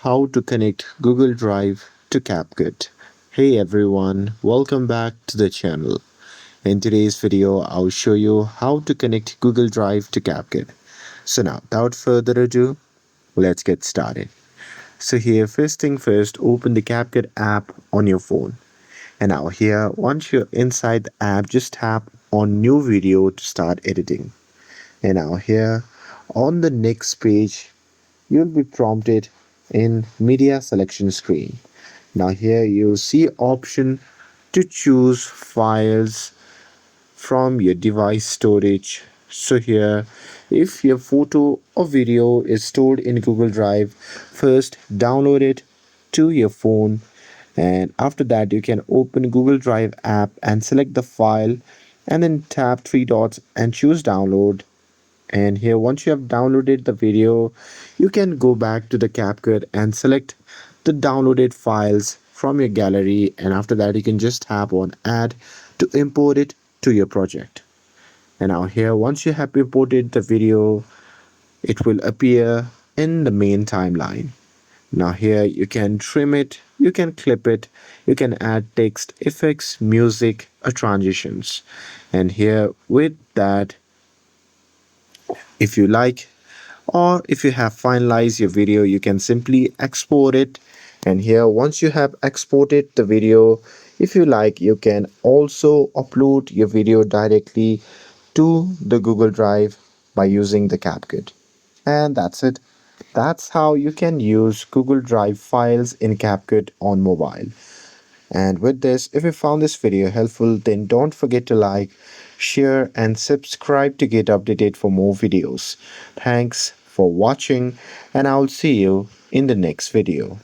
how to connect Google Drive to Capcut. Hey everyone, welcome back to the channel. In today's video, I'll show you how to connect Google Drive to Capcut. So now, without further ado, let's get started. So here, first thing first, open the Capcut app on your phone. And now here, once you're inside the app, just tap on New Video to start editing. And now here, on the next page, you'll be prompted in media selection screen. Now here you'll see option to choose files from your device storage. So here, if your photo or video is stored in Google Drive, first download it to your phone, and after that you can open Google Drive app and select the file and then tap three dots and choose download. And here, once you have downloaded the video, you can go back to the CapCut and select the downloaded files from your gallery, and after that you can just tap on add to import it to your project. And now here, once you have imported the video, it will appear in the main timeline. Now here you can trim it, you can clip it, you can add text, effects, music, or transitions. And here with that, if you like, or if you have finalized your video, you can simply export it. And here, once you have exported the video, if you like, you can also upload your video directly to the Google Drive by using the CapCut. And that's it. That's how you can use Google Drive files in CapCut on mobile. And with this, if you found this video helpful, then don't forget to like, share, and subscribe to get updated for more videos. Thanks for watching, and I'll see you in the next video.